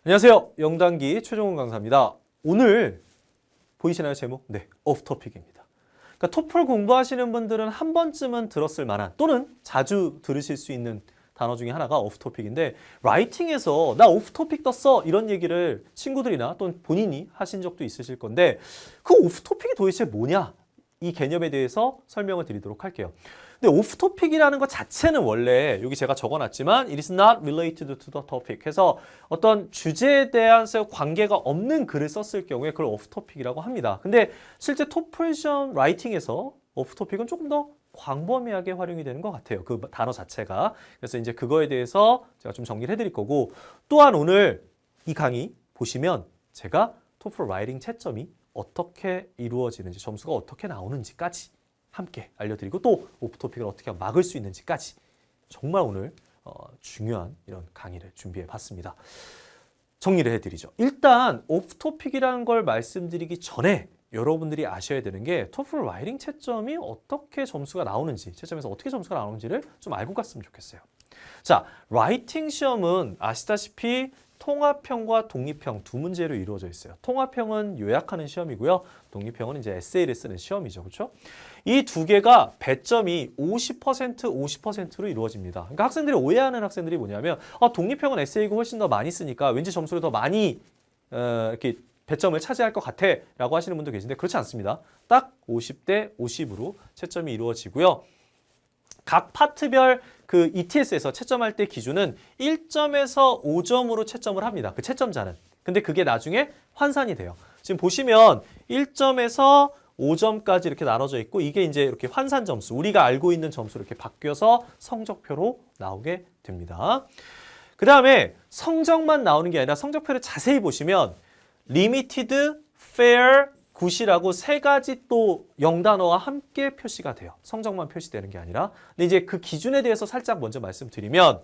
안녕하세요. 영단기 최종훈 강사입니다. 오늘 보이시나요, 제목? 네, 오프 토픽입니다. 그러니까 토플 공부하시는 분들은 한 번쯤은 들었을 만한 또는 자주 들으실 수 있는 단어 중에 하나가 오프 토픽인데, 라이팅에서 나 오프 토픽 떴어 이런 얘기를 친구들이나 또는 본인이 하신 적도 있으실 건데, 그 오프 토픽이 도대체 뭐냐? 이 개념에 대해서 설명을 드리도록 할게요. 근데 오프 토픽이라는 것 자체는 원래 여기 제가 적어놨지만 it is not related to the topic 해서 어떤 주제에 대한 관계가 없는 글을 썼을 경우에 그걸 오프 토픽이라고 합니다. 근데 실제 토플 시험 라이팅에서 오프 토픽은 조금 더 광범위하게 활용이 되는 것 같아요. 그 단어 자체가. 그래서 이제 그거에 대해서 제가 좀 정리를 해드릴 거고, 또한 오늘 이 강의 보시면 제가 토플 라이팅 채점이 어떻게 이루어지는지, 점수가 어떻게 나오는지까지 함께 알려드리고, 또 오프 토픽을 어떻게 막을 수 있는지까지 정말 오늘 중요한 이런 강의를 준비해 봤습니다. 정리를 해드리죠. 일단 오프 토픽이라는 걸 말씀드리기 전에 여러분들이 아셔야 되는 게 토플 라이팅 채점이 어떻게 점수가 나오는지, 채점에서 어떻게 점수가 나오는지를 좀 알고 갔으면 좋겠어요. 자, 라이팅 시험은 아시다시피 통합형과 독립형 두 문제로 이루어져 있어요. 통합형은 요약하는 시험이고요. 독립형은 이제 에세이를 쓰는 시험이죠. 그렇죠? 이 두 개가 배점이 50%, 50%로 이루어집니다. 그러니까 학생들이 오해하는 학생들이 뭐냐면 독립형은 에세이가 훨씬 더 많이 쓰니까 왠지 점수를 더 많이 이렇게 배점을 차지할 것 같아 라고 하시는 분도 계신데, 그렇지 않습니다. 딱 50대 50으로 채점이 이루어지고요. 각 파트별 그 ETS에서 채점할 때 기준은 1점에서 5점으로 채점을 합니다. 그 채점자는. 근데 그게 나중에 환산이 돼요. 지금 보시면 1점에서 5점까지 이렇게 나눠져 있고, 이게 이제 이렇게 환산 점수, 우리가 알고 있는 점수로 이렇게 바뀌어서 성적표로 나오게 됩니다. 그 다음에 성적만 나오는 게 아니라 성적표를 자세히 보시면 리미티드, 페어, 굿이라고 세 가지 또 영단어와 함께 표시가 돼요. 성적만 표시되는 게 아니라. 근데 이제 그 기준에 대해서 살짝 먼저 말씀드리면,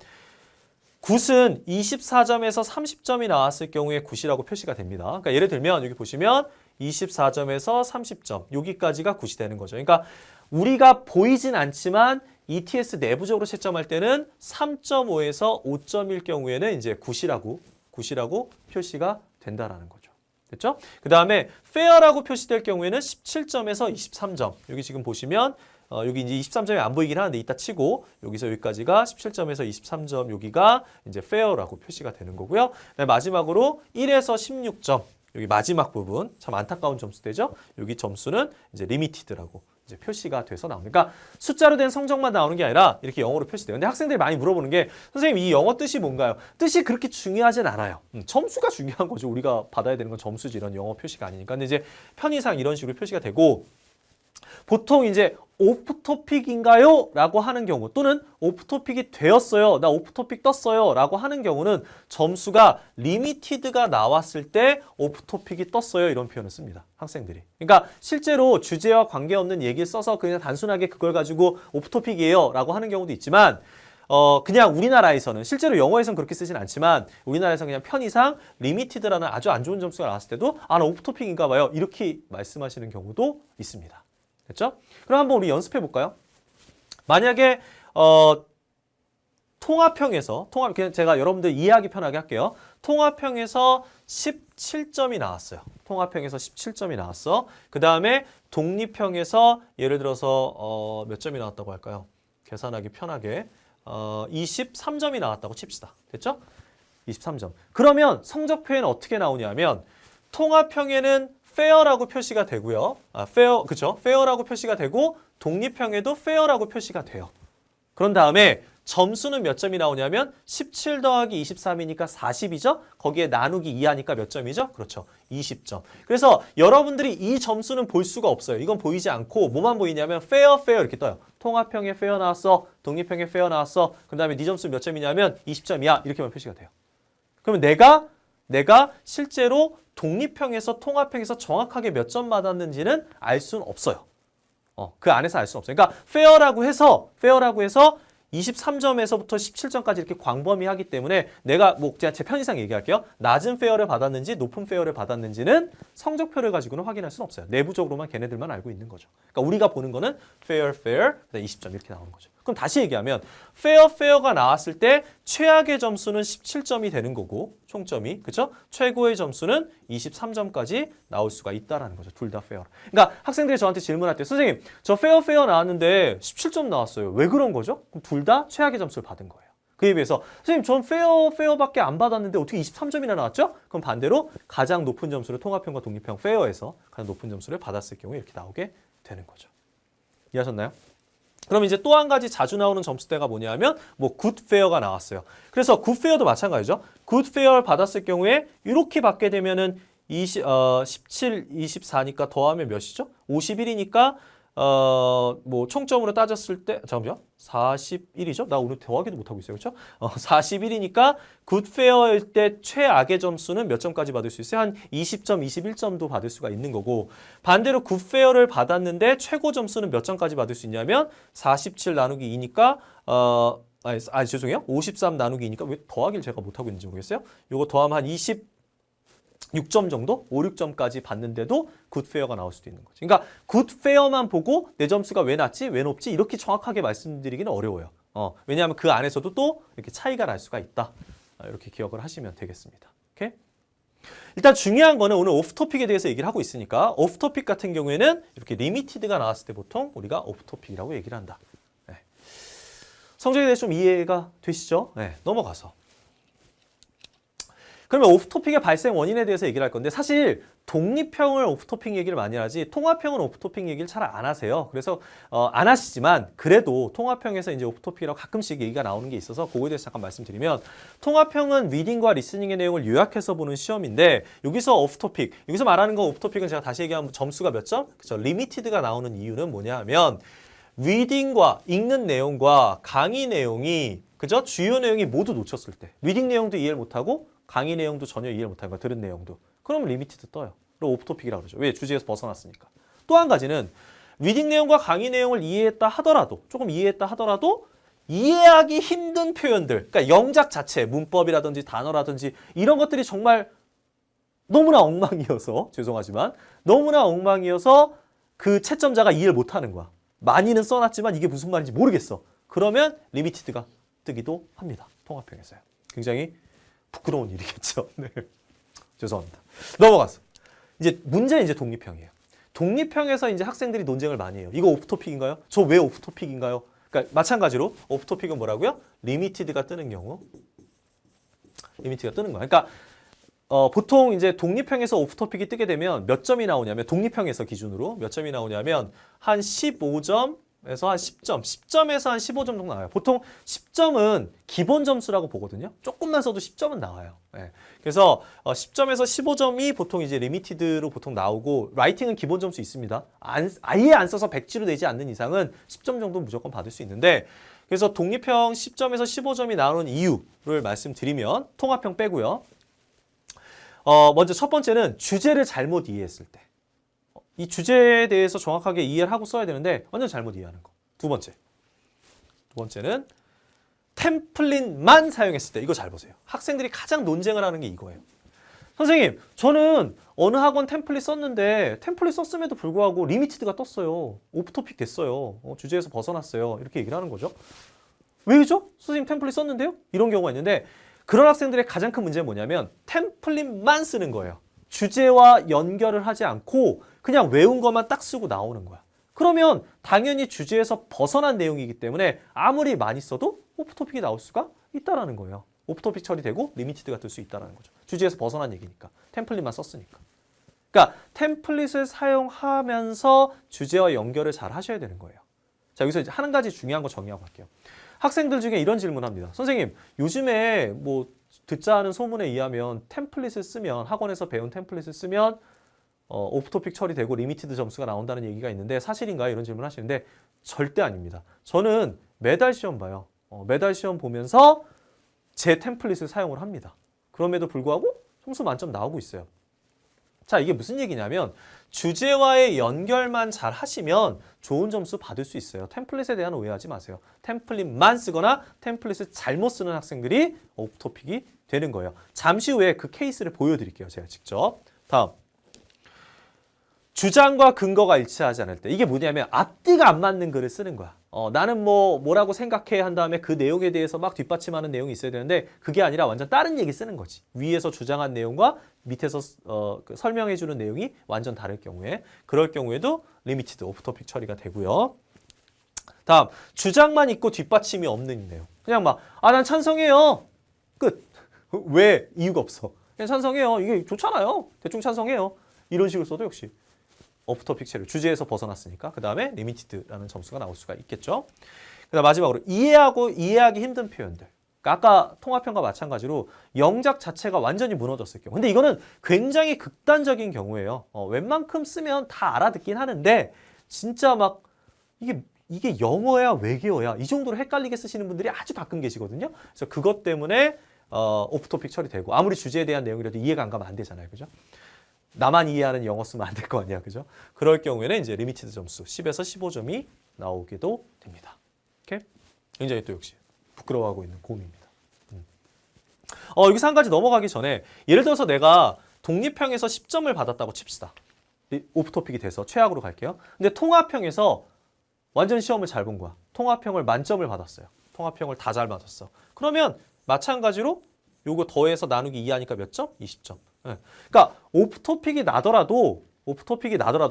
굿은 24점에서 30점이 나왔을 경우에 굿이라고 표시가 됩니다. 그러니까 예를 들면 여기 보시면 24점에서 30점, 여기까지가 굿이 되는 거죠. 그러니까 우리가 보이진 않지만 ETS 내부적으로 채점할 때는 3.5에서 5점일 경우에는 이제 굿이라고 표시가 된다라는 거죠. 됐죠? 그 다음에 fair라고 표시될 경우에는 17점에서 23점. 여기 지금 보시면 여기 이제 23점이 안 보이긴 하는데 이따 치고 여기서 여기까지가 17점에서 23점, 여기가 이제 fair라고 표시가 되는 거고요. 마지막으로 1에서 16점. 여기 마지막 부분 참 안타까운 점수대죠. 여기 점수는 이제 limited라고 이제 표시가 돼서 나옵니다. 그러니까 숫자로 된 성적만 나오는 게 아니라 이렇게 영어로 표시돼요. 근데 학생들이 많이 물어보는 게, 선생님 이 영어 뜻이 뭔가요? 뜻이 그렇게 중요하진 않아요. 점수가 중요한 거죠. 우리가 받아야 되는 건 점수지, 이런 영어 표시가 아니니까. 근데 이제 편의상 이런 식으로 표시가 되고, 보통 이제 오프 토픽인가요? 라고 하는 경우, 또는 오프 토픽이 되었어요, 나 오프 토픽 떴어요 라고 하는 경우는 점수가 리미티드가 나왔을 때 오프 토픽이 떴어요, 이런 표현을 씁니다, 학생들이. 그러니까 실제로 주제와 관계없는 얘기를 써서 그냥 단순하게 그걸 가지고 오프 토픽이에요 라고 하는 경우도 있지만, 그냥 우리나라에서는, 실제로 영어에서는 그렇게 쓰진 않지만 우리나라에서는 그냥 편의상 리미티드라는 아주 안 좋은 점수가 나왔을 때도 나 오프 토픽인가 봐요, 이렇게 말씀하시는 경우도 있습니다. 됐죠? 그럼 한번 우리 연습해 볼까요? 만약에 통합형에서 그냥 제가 여러분들 이해하기 편하게 할게요. 통합형에서 17점이 나왔어요. 통합형에서 17점이 나왔어. 그 다음에 독립형에서 예를 들어서 몇 점이 나왔다고 할까요? 계산하기 편하게 23점이 나왔다고 칩시다. 됐죠? 23점. 그러면 성적표에는 어떻게 나오냐면, 통합형에는 fair라고 표시가 되고요. fair, 그쵸? fair라고 표시가 되고, 독립형에도 fair라고 표시가 돼요. 그런 다음에 점수는 몇 점이 나오냐면 17 더하기 23이니까 40이죠? 거기에 나누기 2 하니까 몇 점이죠? 그렇죠. 20점. 그래서 여러분들이 이 점수는 볼 수가 없어요. 이건 보이지 않고 뭐만 보이냐면 fair, fair 이렇게 떠요. 통합형에 fair 나왔어. 독립형에 fair 나왔어. 그 다음에 네 점수 몇 점이냐면 20점이야. 이렇게만 표시가 돼요. 그러면 내가 실제로 독립형에서 통합형에서 정확하게 몇 점 받았는지는 알 수는 없어요. 그 안에서 알 수는 없어요. 그러니까 fair라고 해서 23점에서부터 17점까지 이렇게 광범위하기 때문에 내가 제가 제 편의상 얘기할게요. 낮은 페어를 받았는지 높은 페어를 받았는지는 성적표를 가지고는 확인할 수는 없어요. 내부적으로만 걔네들만 알고 있는 거죠. 그러니까 우리가 보는 거는 fair, 20점 이렇게 나오는 거죠. 그럼 다시 얘기하면 페어가 나왔을 때 최악의 점수는 17점이 되는 거고 총점이 그렇죠? 최고의 점수는 23점까지 나올 수가 있다라는 거죠. 둘 다 페어. 그러니까 학생들이 저한테 질문할 때 선생님 저 페어 나왔는데 17점 나왔어요. 왜 그런 거죠? 그럼 둘 다 최악의 점수를 받은 거예요. 그에 비해서 선생님 전 페어밖에 안 받았는데 어떻게 23점이나 나왔죠? 그럼 반대로 가장 높은 점수를 통합형과 독립형 페어에서 가장 높은 점수를 받았을 경우에 이렇게 나오게 되는 거죠. 이해하셨나요? 그럼 이제 또 한 가지 자주 나오는 점수대가 뭐냐면 뭐 굿페어가 나왔어요. 그래서 굿페어도 마찬가지죠. 굿페어를 받았을 경우에 이렇게 받게 되면은 17, 24니까 더하면 몇이죠? 51이니까 뭐 총점으로 따졌을 때 잠깐만요. 41이죠? 나 오늘 더하기도 못하고 있어요. 그렇죠? 41이니까 굿페어일 때 최악의 점수는 몇 점까지 받을 수 있어요? 한 20점, 21점도 받을 수가 있는 거고 반대로 굿페어를 받았는데 최고 점수는 몇 점까지 받을 수 있냐면 47 나누기 2니까 죄송해요. 53 나누기 2니까 왜 더하기를 제가 못하고 있는지 모르겠어요. 요거 더하면 한 26점 정도? 5, 6점까지 받는데도 굿페어가 나올 수도 있는 거죠. 그러니까 굿페어만 보고 내 점수가 왜 낮지? 왜 높지? 이렇게 정확하게 말씀드리기는 어려워요. 왜냐하면 그 안에서도 또 이렇게 차이가 날 수가 있다. 이렇게 기억을 하시면 되겠습니다. 오케이? 일단 중요한 거는 오늘 오프토픽에 대해서 얘기를 하고 있으니까 오프토픽 같은 경우에는 이렇게 리미티드가 나왔을 때 보통 우리가 오프토픽이라고 얘기를 한다. 네. 성적에 대해서 좀 이해가 되시죠? 네, 넘어가서. 그러면 오프토픽의 발생 원인에 대해서 얘기를 할 건데 사실 독립형을 오프토픽 얘기를 많이 하지 통합형은 오프토픽 얘기를 잘 안 하세요. 그래서 안 하시지만 그래도 통합형에서 이제 오프토픽이라고 가끔씩 얘기가 나오는 게 있어서 그거에 대해서 잠깐 말씀드리면 통합형은 리딩과 리스닝의 내용을 요약해서 보는 시험인데 여기서 오프토픽, 여기서 말하는 거 오프토픽은 제가 다시 얘기하면 점수가 몇 점? 그렇죠. 리미티드가 나오는 이유는 뭐냐 하면 리딩과 읽는 내용과 강의 내용이 그죠? 주요 내용이 모두 놓쳤을 때 리딩 내용도 이해를 못하고 강의 내용도 전혀 이해를 못하는 거야. 들은 내용도. 그러면 리미티드 떠요. 그리고 오프토픽이라고 그러죠. 왜? 주제에서 벗어났으니까. 또 한 가지는 리딩 내용과 강의 내용을 이해했다 하더라도 조금 이해했다 하더라도 이해하기 힘든 표현들 그러니까 영작 자체, 문법이라든지 단어라든지 이런 것들이 정말 너무나 엉망이어서 죄송하지만 너무나 엉망이어서 그 채점자가 이해를 못하는 거야. 많이는 써놨지만 이게 무슨 말인지 모르겠어. 그러면 리미티드가 뜨기도 합니다. 통합형에서요. 굉장히 부끄러운 일이겠죠. 네. 죄송합니다. 넘어가서. 이제 문제는 이제 독립형이에요. 독립형에서 이제 학생들이 논쟁을 많이 해요. 이거 오프토픽인가요? 저 왜 오프토픽인가요? 그러니까 마찬가지로 오프토픽은 뭐라고요? 리미티드가 뜨는 경우. 리미티드가 뜨는 거야. 그러니까 보통 이제 독립형에서 오프토픽이 뜨게 되면 몇 점이 나오냐면 독립형에서 기준으로 몇 점이 나오냐면 한 15점 에서 한 10점, 10점에서 한 15점 정도 나와요. 보통 10점은 기본 점수라고 보거든요. 조금만 써도 10점은 나와요. 네. 그래서 10점에서 15점이 보통 이제 리미티드로 보통 나오고 라이팅은 기본 점수 있습니다. 아예 안 써서 100지로 내지 않는 이상은 10점 정도 무조건 받을 수 있는데 그래서 독립형 10점에서 15점이 나오는 이유를 말씀드리면 통합형 빼고요. 먼저 첫 번째는 주제를 잘못 이해했을 때. 이 주제에 대해서 정확하게 이해를 하고 써야 되는데 완전 잘못 이해하는 거. 두 번째는 템플릿만 사용했을 때. 이거 잘 보세요. 학생들이 가장 논쟁을 하는 게 이거예요. 선생님, 저는 어느 학원 템플릿 썼는데 템플릿 썼음에도 불구하고 리미티드가 떴어요. 오프토픽 됐어요. 주제에서 벗어났어요. 이렇게 얘기를 하는 거죠. 왜죠? 선생님 템플릿 썼는데요? 이런 경우가 있는데 그런 학생들의 가장 큰 문제는 뭐냐면 템플릿만 쓰는 거예요. 주제와 연결을 하지 않고 그냥 외운 것만 딱 쓰고 나오는 거야. 그러면 당연히 주제에서 벗어난 내용이기 때문에 아무리 많이 써도 오프토픽이 나올 수가 있다라는 거예요. 오프토픽 처리되고 리미티드가 뜰 수 있다는 거죠. 주제에서 벗어난 얘기니까. 템플릿만 썼으니까. 그러니까 템플릿을 사용하면서 주제와 연결을 잘 하셔야 되는 거예요. 자, 여기서 이제 한 가지 중요한 거 정리하고 갈게요. 학생들 중에 이런 질문 합니다. 선생님, 요즘에 뭐 듣자 하는 소문에 의하면 템플릿을 쓰면 학원에서 배운 템플릿을 쓰면 오프토픽 처리되고 리미티드 점수가 나온다는 얘기가 있는데 사실인가요? 이런 질문 하시는데 절대 아닙니다. 저는 매달 시험 봐요. 매달 시험 보면서 제 템플릿을 사용을 합니다. 그럼에도 불구하고 점수 만점 나오고 있어요. 자, 이게 무슨 얘기냐면 주제와의 연결만 잘 하시면 좋은 점수 받을 수 있어요. 템플릿에 대한 오해하지 마세요. 템플릿만 쓰거나 템플릿을 잘못 쓰는 학생들이 오프토픽이 되는 거예요. 잠시 후에 그 케이스를 보여드릴게요. 제가 직접. 다음. 주장과 근거가 일치하지 않을 때. 이게 뭐냐면 앞뒤가 안 맞는 글을 쓰는 거야. 나는 뭐라고 생각해 한 다음에 그 내용에 대해서 막 뒷받침하는 내용이 있어야 되는데 그게 아니라 완전 다른 얘기 쓰는 거지. 위에서 주장한 내용과 밑에서 그 설명해 주는 내용이 완전 다를 경우에 그럴 경우에도 리미티드 오프 토픽 처리가 되고요. 다음 주장만 있고 뒷받침이 없는 내용. 그냥 막 난 찬성해요. 끝. 왜? 이유가 없어. 그냥 찬성해요. 이게 좋잖아요. 대충 찬성해요. 이런 식으로 써도 역시 오프 토픽 체류 주제에서 벗어났으니까 그 다음에 리미티드라는 점수가 나올 수가 있겠죠. 그다음 마지막으로 이해하기 힘든 표현들. 그러니까 아까 통합형과 마찬가지로 영작 자체가 완전히 무너졌을 경우. 근데 이거는 굉장히 극단적인 경우예요. 웬만큼 쓰면 다 알아듣긴 하는데 진짜 막 이게 영어야 외계어야 이 정도로 헷갈리게 쓰시는 분들이 아주 가끔 계시거든요. 그래서 그것 때문에 오프 토픽 처리되고 아무리 주제에 대한 내용이라도 이해가 안 가면 안 되잖아요. 그죠? 나만 이해하는 영어 쓰면 안 될 거 아니야. 그죠? 그럴 경우에는 이제 리미티드 점수 10에서 15점이 나오기도 됩니다. 오케이? 굉장히 또 역시 부끄러워하고 있는 곰입니다. 여기서 한 가지 넘어가기 전에 예를 들어서 내가 독립형에서 10점을 받았다고 칩시다. 오프 토픽이 돼서 최악으로 갈게요. 근데 통합형에서 완전 시험을 잘 본 거야. 통합형을 만점을 받았어요. 통합형을 다 잘 맞았어. 그러면 마찬가지로 요거 더해서 나누기 2하니까 몇 점? 20점. 네. 그러니까 오프 토픽이 나더라도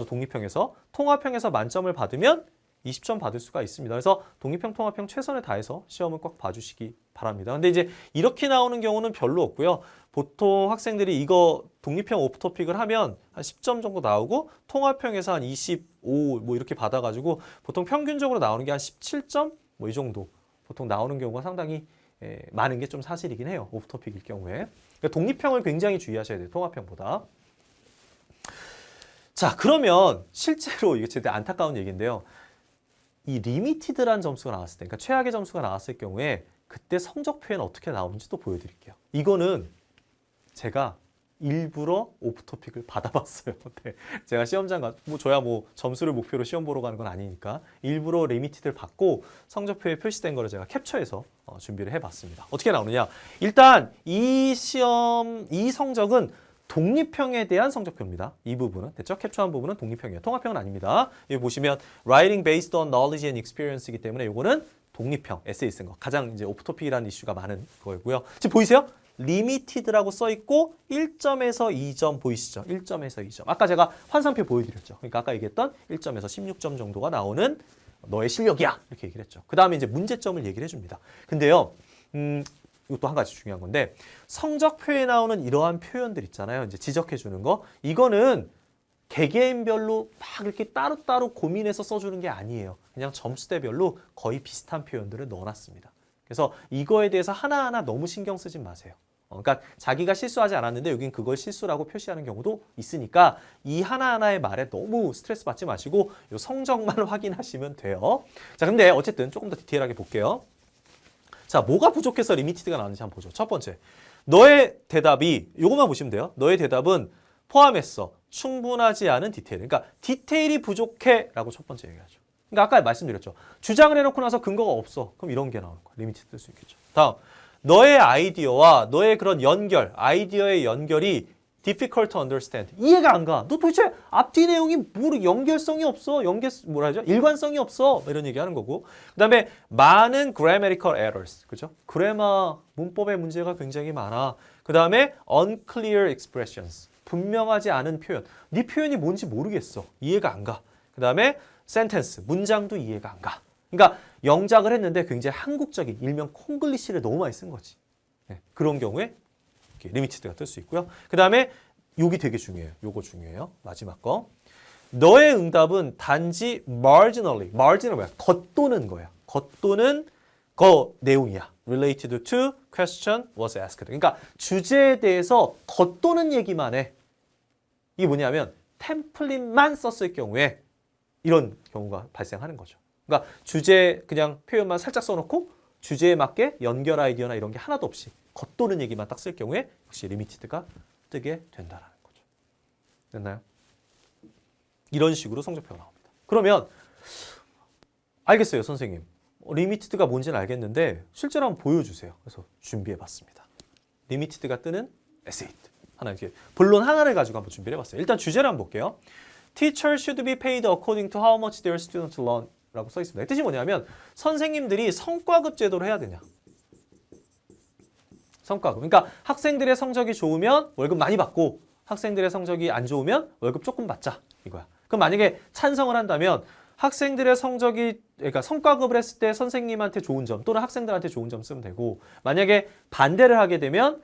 독립형에서 통합형에서 만점을 받으면 20점 받을 수가 있습니다. 그래서 독립형, 통합형 최선을 다해서 시험을 꼭 봐주시기 바랍니다. 근데 이제 이렇게 나오는 경우는 별로 없고요. 보통 학생들이 이거 독립형 오프 토픽을 하면 한 10점 정도 나오고 통합형에서 한 25 뭐 이렇게 받아가지고 보통 평균적으로 나오는 게 한 17점 뭐 이 정도 보통 나오는 경우가 상당히 많은 게 좀 사실이긴 해요. 오프 토픽일 경우에. 그러니까 독립형을 굉장히 주의하셔야 돼요. 통합형보다. 자, 그러면 실제로 이게 진짜 안타까운 얘기인데요. 이 리미티드라는 점수가 나왔을 때, 그러니까 최악의 점수가 나왔을 경우에 그때 성적 표현 어떻게 나오는지 또 보여드릴게요. 이거는 제가 일부러 오프 토픽을 받아봤어요. 네. 제가 시험장 저야 점수를 목표로 시험 보러 가는 건 아니니까 일부러 리미티드를 받고 성적표에 표시된 거를 제가 캡처해서 준비를 해봤습니다. 어떻게 나오느냐? 일단 이 성적은 독립형에 대한 성적표입니다. 이 부분은 됐죠? 캡처한 부분은 독립형이에요. 통합형은 아닙니다. 여기 보시면 writing based on knowledge and experience이기 때문에 이거는 독립형 에세이 쓴 거. 가장 이제 오프 토픽이라는 이슈가 많은 거고요. 지금 보이세요? 리미티드라고 써 있고 1점에서 2점 보이시죠? 1점에서 2점. 아까 제가 환상표 보여드렸죠. 그러니까 아까 얘기했던 1점에서 16점 정도가 나오는 너의 실력이야. 이렇게 얘기를 했죠. 그 다음에 이제 문제점을 얘기를 해줍니다. 근데요, 이것도 한 가지 중요한 건데 성적표에 나오는 이러한 표현들 있잖아요. 이제 지적해 주는 거. 이거는 개개인별로 막 이렇게 따로따로 고민해서 써주는 게 아니에요. 그냥 점수대별로 거의 비슷한 표현들을 넣어놨습니다. 그래서 이거에 대해서 하나하나 너무 신경 쓰지 마세요. 그러니까 자기가 실수하지 않았는데 여긴 그걸 실수라고 표시하는 경우도 있으니까 이 하나하나의 말에 너무 스트레스 받지 마시고 이 성적만 확인하시면 돼요. 자, 근데 어쨌든 조금 더 디테일하게 볼게요. 자, 뭐가 부족해서 리미티드가 나왔는지 한번 보죠. 첫 번째, 너의 대답이 이것만 보시면 돼요. 너의 대답은 포함했어. 충분하지 않은 디테일. 그러니까 디테일이 부족해 라고 첫 번째 얘기하죠. 그러니까 아까 말씀드렸죠. 주장을 해놓고 나서 근거가 없어. 그럼 이런 게 나오는 거야. 리미티드 뜰 수 있겠죠. 다음, 너의 아이디어와 너의 그런 아이디어의 연결이 difficult to understand. 이해가 안 가. 너 도대체 앞뒤 내용이 연결성이 없어. 일관성이 없어. 이런 얘기 하는 거고. 그 다음에 많은 grammatical errors. 그죠? 그래마, 문법의 문제가 굉장히 많아. 그 다음에 unclear expressions. 분명하지 않은 표현. 네 표현이 뭔지 모르겠어. 이해가 안 가. 그 다음에 sentence. 문장도 이해가 안 가. 그러니까 영작을 했는데 굉장히 한국적인 일명 콩글리시를 너무 많이 쓴 거지. 네, 그런 경우에 리미티드가 뜰 수 있고요. 그 다음에 여기 되게 중요해요. 요거 중요해요. 마지막 거. 너의 응답은 단지 marginally 뭐야? 겉도는 거야. 겉도는 거 내용이야. related to question was asked. 그러니까 주제에 대해서 겉도는 얘기만 해. 이게 뭐냐면 템플릿만 썼을 경우에 이런 경우가 발생하는 거죠. 그러니까 주제 그냥 표현만 살짝 써놓고 주제에 맞게 연결 아이디어나 이런 게 하나도 없이 겉도는 얘기만 딱 쓸 경우에 역시 리미티드가 뜨게 된다는 거죠. 됐나요? 이런 식으로 성적표가 나옵니다. 그러면 알겠어요, 선생님. 리미티드가 뭔지는 알겠는데 실제로 한번 보여주세요. 그래서 준비해봤습니다. 리미티드가 뜨는 에세이 하나 이렇게 본론 하나를 가지고 한번 준비를 해봤어요. 일단 주제를 한번 볼게요. Teachers should be paid according to how much their students learn 라고 써 있습니다. 이 뜻이 뭐냐면 선생님들이 성과급 제도를 해야 되냐. 성과급. 그러니까 학생들의 성적이 좋으면 월급 많이 받고 학생들의 성적이 안 좋으면 월급 조금 받자 이거야. 그럼 만약에 찬성을 한다면 학생들의 성적이 그러니까 성과급을 했을 때 선생님한테 좋은 점 또는 학생들한테 좋은 점 쓰면 되고 만약에 반대를 하게 되면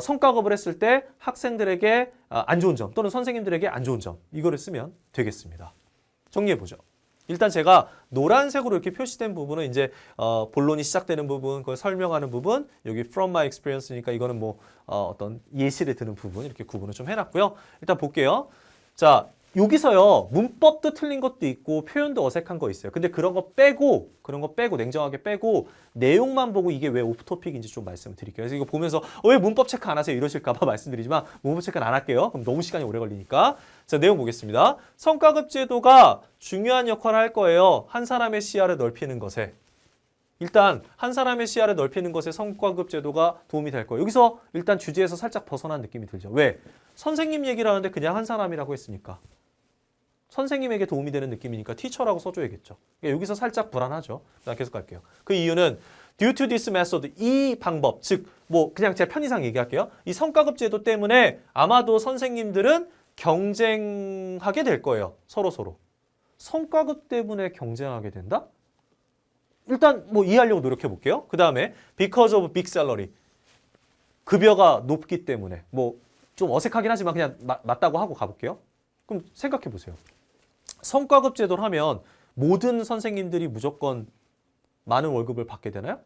성과급을 했을 때 학생들에게 안 좋은 점 또는 선생님들에게 안 좋은 점 이거를 쓰면 되겠습니다. 정리해보죠. 일단 제가 노란색으로 이렇게 표시된 부분은 이제 본론이 시작되는 부분, 그걸 설명하는 부분, 여기 from my experience니까 이거는 뭐 어떤 예시를 드는 부분 이렇게 구분을 좀 해놨고요. 일단 볼게요. 자, 여기서요 문법도 틀린 것도 있고 표현도 어색한 거 있어요. 근데 그런 거 빼고 냉정하게 빼고 내용만 보고 이게 왜 오프토픽인지 좀 말씀을 드릴게요. 그래서 이거 보면서 왜 문법 체크 안 하세요 이러실까 봐 말씀드리지만 문법 체크는 안 할게요. 그럼 너무 시간이 오래 걸리니까. 자, 내용 보겠습니다. 성과급 제도가 중요한 역할을 할 거예요. 한 사람의 시야를 넓히는 것에. 일단 한 사람의 시야를 넓히는 것에 성과급 제도가 도움이 될 거예요. 여기서 일단 주제에서 살짝 벗어난 느낌이 들죠. 왜? 선생님 얘기를 하는데 그냥 한 사람이라고 했으니까. 선생님에게 도움이 되는 느낌이니까 티처라고 써줘야겠죠. 그러니까 여기서 살짝 불안하죠. 자, 계속 갈게요. 그 이유는 due to this method, 이 방법, 즉 뭐 그냥 제 편의상 얘기할게요. 이 성과급 제도 때문에 아마도 선생님들은 경쟁하게 될 거예요. 서로. 성과급 때문에 경쟁하게 된다? 일단 뭐 이해하려고 노력해 볼게요. 그 다음에 because of big salary, 급여가 높기 때문에 뭐 좀 어색하긴 하지만 그냥 맞다고 하고 가볼게요. 그럼 생각해 보세요. 성과급 제도를 하면 모든 선생님들이 무조건 많은 월급을 받게 되나요?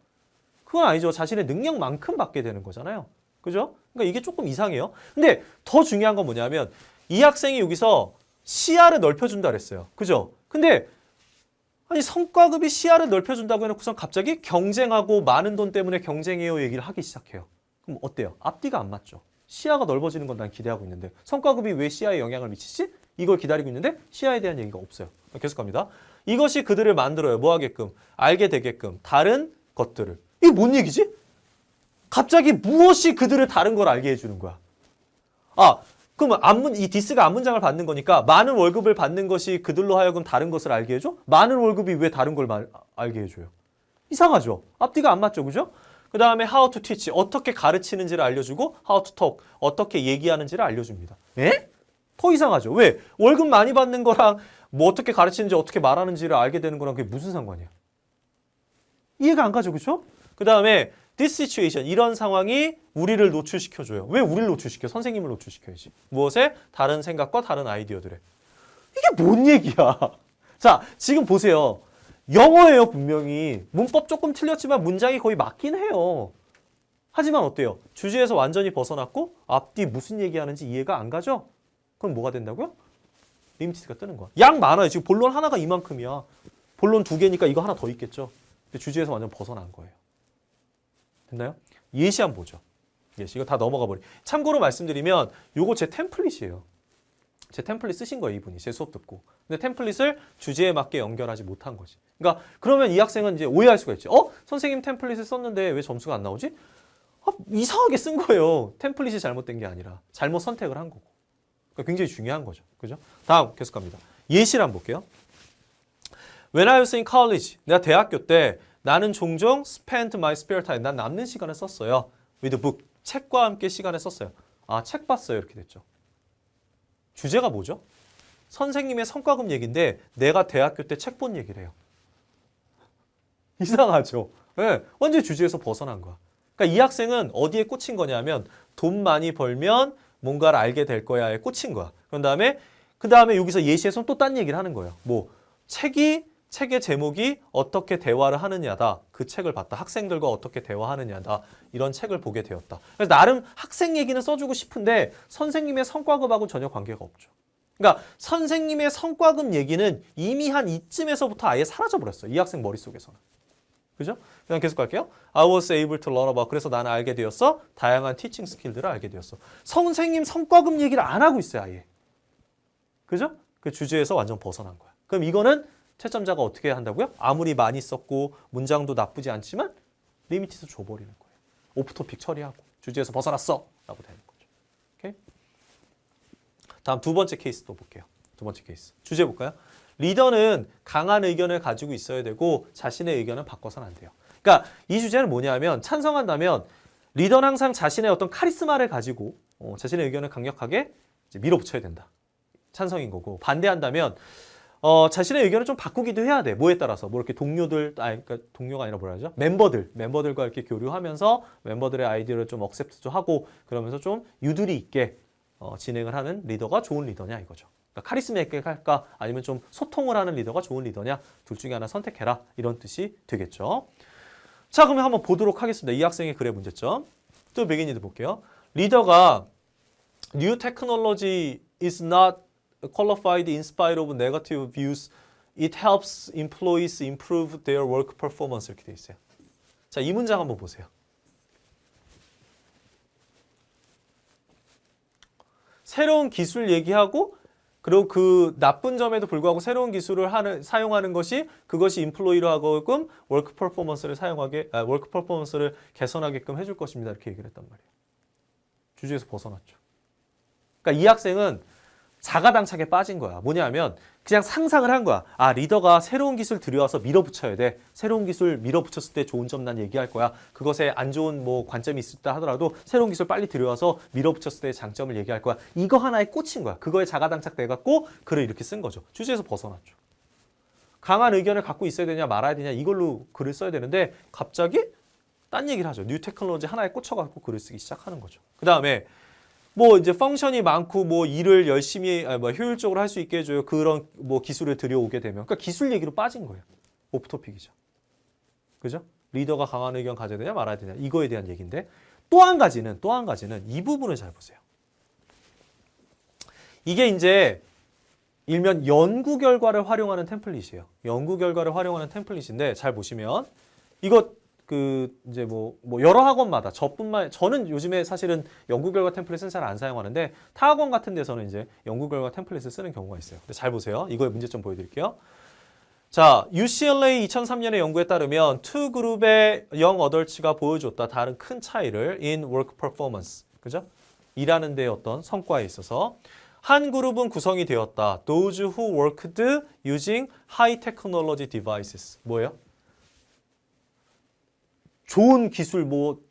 그건 아니죠. 자신의 능력만큼 받게 되는 거잖아요. 그죠? 그러니까 이게 조금 이상해요. 근데 더 중요한 건 뭐냐면 이 학생이 여기서 시야를 넓혀준다 그랬어요. 그죠? 근데 아니 성과급이 시야를 넓혀준다고 해놓고선 갑자기 경쟁하고 많은 돈 때문에 경쟁해요 얘기를 하기 시작해요. 그럼 어때요? 앞뒤가 안 맞죠. 시야가 넓어지는 건 난 기대하고 있는데 성과급이 왜 시야에 영향을 미치지? 이걸 기다리고 있는데 시야에 대한 얘기가 없어요. 계속 갑니다. 이것이 그들을 만들어요. 뭐 하게끔? 알게 되게끔. 다른 것들을. 이게 뭔 얘기지? 갑자기 무엇이 그들을 다른 걸 알게 해주는 거야. 그러면 이 디스가 앞문장을 받는 거니까 많은 월급을 받는 것이 그들로 하여금 다른 것을 알게 해줘? 많은 월급이 왜 다른 걸 알게 해줘요? 이상하죠? 앞뒤가 안 맞죠? 그죠? 그 다음에 how to teach, 어떻게 가르치는지를 알려주고 how to talk, 어떻게 얘기하는지를 알려줍니다. 에? 더 이상하죠? 왜? 월급 많이 받는 거랑 뭐 어떻게 가르치는지 어떻게 말하는지를 알게 되는 거랑 그게 무슨 상관이야? 이해가 안 가죠? 그죠? 그 다음에 this situation, 이런 상황이 우리를 노출시켜줘요. 왜 우리를 노출시켜? 선생님을 노출시켜야지. 무엇에? 다른 생각과 다른 아이디어들에. 이게 뭔 얘기야? 자, 지금 보세요. 영어예요, 분명히. 문법 조금 틀렸지만 문장이 거의 맞긴 해요. 하지만 어때요? 주제에서 완전히 벗어났고 앞뒤 무슨 얘기하는지 이해가 안 가죠? 그럼 뭐가 된다고요? 리미티드가 뜨는 거야. 양 많아요. 지금 본론 하나가 이만큼이야. 본론 2개니까 이거 하나 더 있겠죠. 근데 주제에서 완전 벗어난 거예요. 됐나요? 예시 한번 보죠. 예시. 이거 다 넘어가 버리. 참고로 말씀드리면 요거 제 템플릿이에요. 제 템플릿 쓰신 거예요, 이분이. 제 수업 듣고. 근데 템플릿을 주제에 맞게 연결하지 못한 거지. 그러니까 그러면 이 학생은 이제 오해할 수가 있지. 선생님 템플릿을 썼는데 왜 점수가 안 나오지? 이상하게 쓴 거예요. 템플릿이 잘못된 게 아니라 잘못 선택을 한 거고. 그러니까 굉장히 중요한 거죠. 그죠? 다음 계속 갑니다. 예시를 한번 볼게요. When I was in college, 내가 대학교 때 나는 종종 spent my spare time, 난 남는 시간을 썼어요. with book, 책과 함께 시간을 썼어요. 책 봤어요. 이렇게 됐죠. 주제가 뭐죠? 선생님의 성과급 얘기인데 내가 대학교 때 책 본 얘기를 해요. 이상하죠? 네, 완전히 주제에서 벗어난 거야. 그러니까 이 학생은 어디에 꽂힌 거냐면 돈 많이 벌면 뭔가를 알게 될 거야에 꽂힌 거야. 그 다음에 여기서 예시에서 또 딴 얘기를 하는 거예요. 뭐 책의 제목이 어떻게 대화를 하느냐다. 그 책을 봤다. 학생들과 어떻게 대화하느냐다. 이런 책을 보게 되었다. 그래서 나름 학생 얘기는 써주고 싶은데 선생님의 성과급하고 전혀 관계가 없죠. 그러니까 선생님의 성과급 얘기는 이미 한 이쯤에서부터 아예 사라져버렸어요. 이 학생 머릿속에서는. 그죠? 그냥 계속 갈게요. I was able to learn about. 그래서 나는 알게 되었어. 다양한 티칭 스킬들을 알게 되었어. 선생님 성과급 얘기를 안 하고 있어요. 아예. 그죠? 그 주제에서 완전 벗어난 거야. 그럼 이거는 채점자가 어떻게 한다고요? 아무리 많이 썼고 문장도 나쁘지 않지만 리미티드 줘버리는 거예요. 오프토픽 처리하고 주제에서 벗어났어 라고 되는 거죠. 오케이? 다음 두 번째 케이스 또 볼게요. 두 번째 케이스. 주제 볼까요? 리더는 강한 의견을 가지고 있어야 되고 자신의 의견은 바꿔서는 안 돼요. 그러니까 이 주제는 뭐냐면 찬성한다면 리더는 항상 자신의 어떤 카리스마를 가지고 자신의 의견을 강력하게 이제 밀어붙여야 된다. 찬성인 거고 반대한다면 자신의 의견을 좀 바꾸기도 해야 돼. 뭐에 따라서 뭐 이렇게 그러니까 동료가 아니라 뭐라 하죠? 멤버들과 이렇게 교류하면서 멤버들의 아이디어를 좀 억셉트도 하고 그러면서 좀 유두리 있게 진행을 하는 리더가 좋은 리더냐 이거죠. 그러니까 카리스마 있게 할까 아니면 좀 소통을 하는 리더가 좋은 리더냐 둘 중에 하나 선택해라 이런 뜻이 되겠죠. 자 그러면 한번 보도록 하겠습니다. 이 학생의 글의 문제점. 또 beginning도 볼게요. 리더가 new technology is not qualified in spite of negative views. It helps employees improve their work performance 이렇게 돼 있어요. 자, 이 문장 한번 보세요. 새로운 기술 얘기하고 그리고 그 나쁜 점에도 불구하고 새로운 기술을 사용하는 것이 그것이 인플로이로 하게끔 워크 퍼포먼스를 개선하게끔 해줄 것입니다. 이렇게 얘기를 했단 말이에요. 주제에서 벗어났죠. 그러니까 이 학생은 자가당착에 빠진 거야. 뭐냐면 그냥 상상을 한 거야. 아 리더가 새로운 기술 들여와서 밀어붙여야 돼. 새로운 기술 밀어붙였을 때 좋은 점 난 얘기할 거야. 그것에 안 좋은 뭐 관점이 있다 하더라도 새로운 기술 빨리 들여와서 밀어붙였을 때의 장점을 얘기할 거야. 이거 하나에 꽂힌 거야. 그거에 자가당착돼갖고 글을 이렇게 쓴 거죠. 주제에서 벗어났죠. 강한 의견을 갖고 있어야 되냐 말아야 되냐 이걸로 글을 써야 되는데 갑자기 딴 얘기를 하죠. 뉴 테크놀로지 하나에 꽂혀갖고 글을 쓰기 시작하는 거죠. 그 다음에 뭐 이제 펑션이 많고 뭐 일을 열심히 효율적으로 할 수 있게 해줘요. 그런 뭐 기술을 들여오게 되면 그러니까 기술 얘기로 빠진 거예요. 오프토픽이죠. 그죠? 리더가 강한 의견 가져야 되냐 말아야 되냐 이거에 대한 얘기인데 또 한 가지는 이 부분을 잘 보세요. 이게 이제 일면 연구 결과를 활용하는 템플릿이에요. 연구 결과를 활용하는 템플릿인데 잘 보시면 이거 이제 뭐 여러 학원마다 저는 요즘에 사실은 연구 결과 템플릿은 잘 안 사용하는데 타 학원 같은 데서는 이제 연구 결과 템플릿을 쓰는 경우가 있어요. 근데 잘 보세요. 이거의 문제점 보여드릴게요. 자, UCLA 2003년의 연구에 따르면 투 그룹의 영 어덜츠가 보여줬다. 다른 큰 차이를 in work performance. 그죠? 일하는 데의 어떤 성과에 있어서 한 그룹은 구성이 되었다. Those who worked using high technology devices. 뭐예요? 좋은 기술,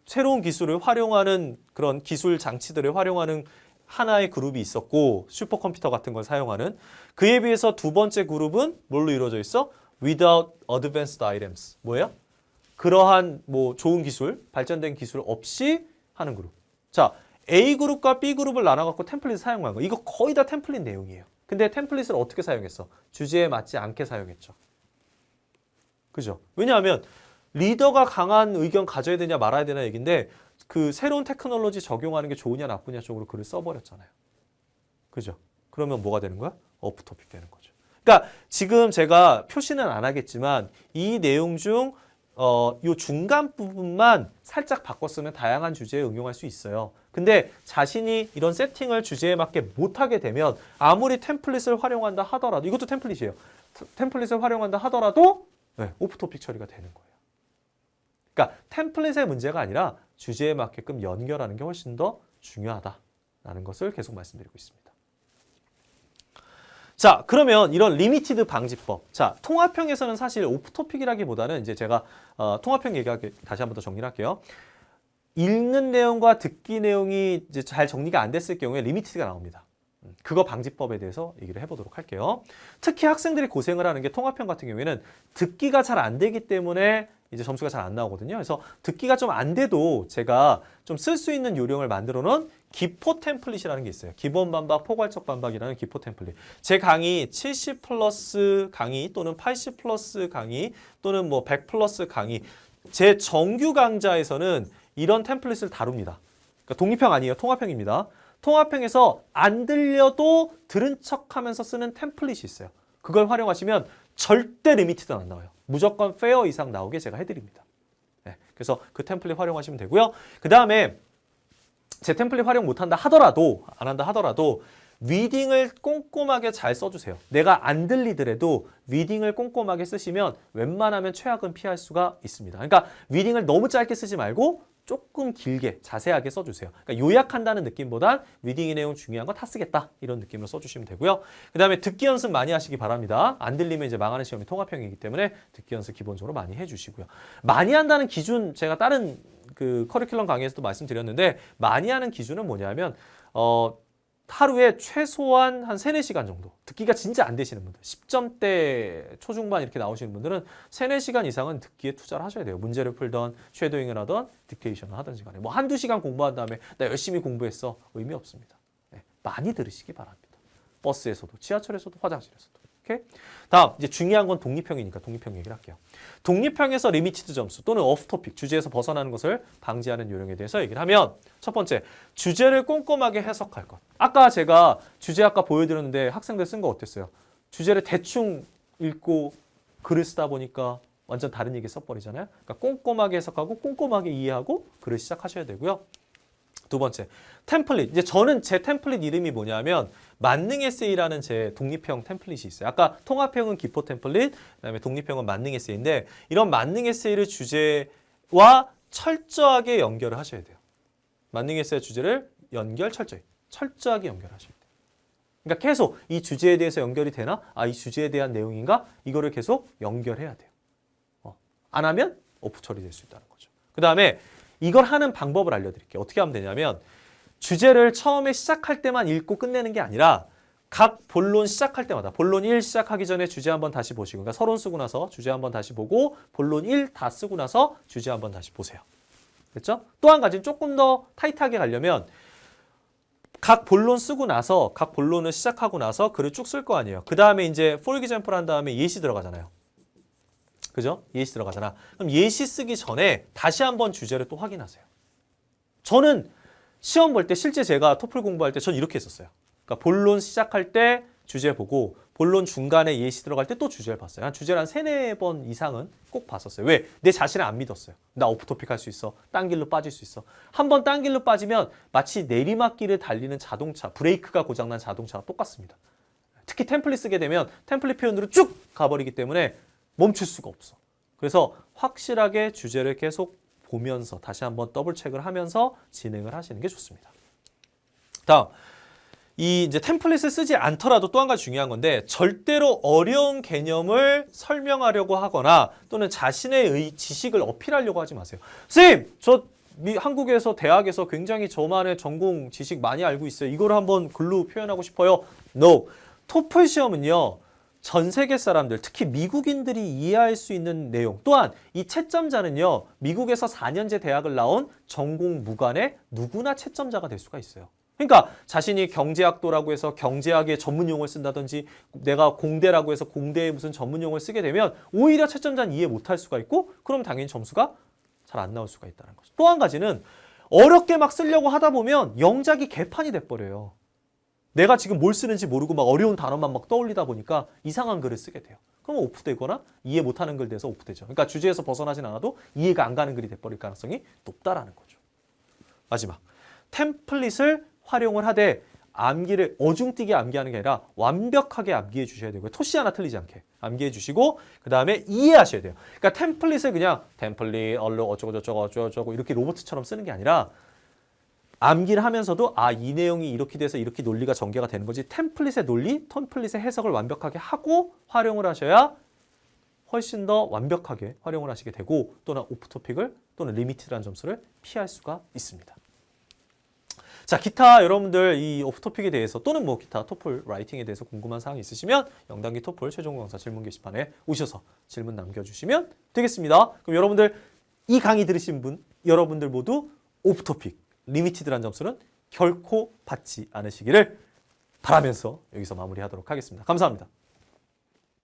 새로운 기술을 활용하는 그런 기술 장치들을 활용하는 하나의 그룹이 있었고 슈퍼컴퓨터 같은 걸 사용하는 그에 비해서 두 번째 그룹은 뭘로 이루어져 있어? Without advanced items. 뭐예요? 그러한 좋은 기술, 발전된 기술 없이 하는 그룹. 자, A그룹과 B그룹을 나눠갖고 템플릿을 사용한 거. 이거 거의 다 템플릿 내용이에요. 근데 템플릿을 어떻게 사용했어? 주제에 맞지 않게 사용했죠. 그죠? 왜냐하면 리더가 강한 의견 가져야 되냐 말아야 되냐 얘기인데 그 새로운 테크놀로지 적용하는 게 좋으냐 나쁘냐 쪽으로 글을 써버렸잖아요. 그죠? 그러면 뭐가 되는 거야? 오프토픽 되는 거죠. 그러니까 지금 제가 표시는 안 하겠지만 이 내용 중 요 중간 부분만 살짝 바꿔 쓰면 다양한 주제에 응용할 수 있어요. 근데 자신이 이런 세팅을 주제에 맞게 못하게 되면 아무리 템플릿을 활용한다 하더라도 이것도 템플릿이에요. 템플릿을 활용한다 하더라도 오프토픽 처리가 되는 거예요. 그러니까 템플릿의 문제가 아니라 주제에 맞게끔 연결하는 게 훨씬 더 중요하다라는 것을 계속 말씀드리고 있습니다. 자, 그러면 이런 리미티드 방지법. 자, 통합형에서는 사실 오프토픽이라기보다는 이제 제가 통합형 얘기하게 다시 한 번 더 정리를 할게요. 읽는 내용과 듣기 내용이 이제 잘 정리가 안 됐을 경우에 리미티드가 나옵니다. 그거 방지법에 대해서 얘기를 해보도록 할게요. 특히 학생들이 고생을 하는 게 통합형 같은 경우에는 듣기가 잘 안 되기 때문에 이제 점수가 잘 안 나오거든요. 그래서 듣기가 좀 안 돼도 제가 좀 쓸 수 있는 요령을 만들어 놓은 기포 템플릿이라는 게 있어요. 기본 반박, 포괄적 반박이라는 기포 템플릿. 제 강의 70 플러스 강의 또는 80 플러스 강의 또는 100 플러스 강의 제 정규 강좌에서는 이런 템플릿을 다룹니다. 그러니까 독립형 아니에요. 통합형입니다. 통합형에서 안 들려도 들은 척하면서 쓰는 템플릿이 있어요. 그걸 활용하시면 절대 리미티드는 안 나와요. 무조건 페어 이상 나오게 제가 해드립니다. 그래서 그 템플릿 활용하시면 되고요. 그 다음에 제 템플릿 활용 못한다 하더라도 안 한다 하더라도 리딩을 꼼꼼하게 잘 써주세요. 내가 안 들리더라도 리딩을 꼼꼼하게 쓰시면 웬만하면 최악은 피할 수가 있습니다. 그러니까 리딩을 너무 짧게 쓰지 말고 조금 길게 자세하게 써주세요. 그러니까 요약한다는 느낌보단 리딩의 내용 중요한 거 다 쓰겠다 이런 느낌으로 써주시면 되고요. 그 다음에 듣기 연습 많이 하시기 바랍니다. 안 들리면 이제 망하는 시험이 통합형이기 때문에 듣기 연습 기본적으로 많이 해주시고요. 많이 한다는 기준 제가 다른 그 커리큘럼 강의에서도 말씀드렸는데 많이 하는 기준은 뭐냐면 하루에 최소한 한 3, 4시간 정도 듣기가 진짜 안 되시는 분들 10점대 초중반 이렇게 나오시는 분들은 3, 4시간 이상은 듣기에 투자를 하셔야 돼요. 문제를 풀던 쉐도잉을 하던 딕테이션을 하든지 간에 뭐 한두 시간 공부한 다음에 나 열심히 공부했어 의미 없습니다. 네, 많이 들으시기 바랍니다. 버스에서도 지하철에서도 화장실에서도. 오케이? 다음 이제 중요한 건 독립형이니까 독립형 얘기를 할게요. 독립형에서 리미티드 점수 또는 오프 토픽 주제에서 벗어나는 것을 방지하는 요령에 대해서 얘기를 하면 첫 번째 주제를 꼼꼼하게 해석할 것. 아까 제가 주제 아까 보여드렸는데 학생들 쓴 거 어땠어요? 주제를 대충 읽고 글을 쓰다 보니까 완전 다른 얘기 써버리잖아요. 그러니까 꼼꼼하게 해석하고 꼼꼼하게 이해하고 글을 시작하셔야 되고요. 두 번째, 템플릿. 이제 저는 제 템플릿 이름이 뭐냐면 만능 에세이라는 제 독립형 템플릿이 있어요. 아까 통합형은 기포 템플릿, 그다음에 독립형은 만능 에세이인데 이런 만능 에세이를 주제와 철저하게 연결을 하셔야 돼요. 만능 에세이 주제를 철저하게 연결하셔야 돼요. 그러니까 계속 이 주제에 대해서 연결이 되나? 아, 이 주제에 대한 내용인가? 이거를 계속 연결해야 돼요. 안 하면 오프 처리될 수 있다는 거죠. 그 다음에 이걸 하는 방법을 알려드릴게요. 어떻게 하면 되냐면 주제를 처음에 시작할 때만 읽고 끝내는 게 아니라 각 본론 시작할 때마다 본론 1 시작하기 전에 주제 한번 다시 보시고 그러니까 서론 쓰고 나서 주제 한번 다시 보고 본론 1 다 쓰고 나서 주제 한번 다시 보세요. 됐죠? 또 한 가지 조금 더 타이트하게 가려면 각 본론 쓰고 나서 각 본론을 시작하고 나서 글을 쭉 쓸 거 아니에요. 그 다음에 이제 for example 한 다음에 예시 들어가잖아요. 그죠? 예시 들어가잖아. 그럼 예시 쓰기 전에 다시 한번 주제를 또 확인하세요. 저는 시험 볼 때 실제 제가 토플 공부할 때 전 이렇게 했었어요. 그러니까 본론 시작할 때 주제 보고 본론 중간에 예시 들어갈 때 또 주제를 봤어요. 한 주제를 한 3, 4번 이상은 꼭 봤었어요. 왜? 내 자신을 안 믿었어요. 나 오프토픽 할 수 있어. 딴 길로 빠질 수 있어. 한번 딴 길로 빠지면 마치 내리막길을 달리는 자동차, 브레이크가 고장난 자동차와 똑같습니다. 특히 템플릿 쓰게 되면 템플릿 표현으로 쭉 가버리기 때문에 멈출 수가 없어. 그래서 확실하게 주제를 계속 보면서 다시 한번 더블 체크를 하면서 진행을 하시는 게 좋습니다. 다음, 이 이제 템플릿을 쓰지 않더라도 또 한 가지 중요한 건데 절대로 어려운 개념을 설명하려고 하거나 또는 자신의 지식을 어필하려고 하지 마세요. 선생님, 저 한국에서 대학에서 굉장히 저만의 전공 지식 많이 알고 있어요. 이걸 한번 글로 표현하고 싶어요. No. 토플 시험은요. 전 세계 사람들, 특히 미국인들이 이해할 수 있는 내용 또한 이 채점자는요. 미국에서 4년제 대학을 나온 전공 무관의 누구나 채점자가 될 수가 있어요. 그러니까 자신이 경제학도라고 해서 경제학의 전문 용어를 쓴다든지 내가 공대라고 해서 공대의 무슨 전문 용어를 쓰게 되면 오히려 채점자는 이해 못할 수가 있고 그럼 당연히 점수가 잘 안 나올 수가 있다는 거죠. 또 한 가지는 어렵게 막 쓰려고 하다 보면 영작이 개판이 돼버려요. 내가 지금 뭘 쓰는지 모르고 막 어려운 단어만 막 떠올리다 보니까 이상한 글을 쓰게 돼요. 그러면 오프되거나 이해 못하는 글 돼서 오프되죠. 그러니까 주제에서 벗어나진 않아도 이해가 안 가는 글이 돼버릴 가능성이 높다라는 거죠. 마지막, 템플릿을 활용을 하되 암기를 어중뛰게 암기하는 게 아니라 완벽하게 암기해 주셔야 되고요. 토시 하나 틀리지 않게 암기해 주시고 그 다음에 이해하셔야 돼요. 그러니까 템플릿을 그냥 템플릿, 얼른 어쩌고 저쩌고 어쩌고 이렇게 로봇처럼 쓰는 게 아니라 암기를 하면서도 아, 이 내용이 이렇게 돼서 이렇게 논리가 전개가 되는 거지 템플릿의 논리, 템플릿의 해석을 완벽하게 하고 활용을 하셔야 훨씬 더 완벽하게 활용을 하시게 되고 또는 오프토픽을 또는 리미티드한 점수를 피할 수가 있습니다. 자, 기타 여러분들 이 오프토픽에 대해서 또는 뭐 기타 토플 라이팅에 대해서 궁금한 사항이 있으시면 영단기 토플 최종 강사 질문 게시판에 오셔서 질문 남겨주시면 되겠습니다. 그럼 여러분들 이 강의 들으신 분 여러분들 모두 오프토픽 리미티드란 점수는 결코 받지 않으시기를 바라면서 여기서 마무리하도록 하겠습니다. 감사합니다.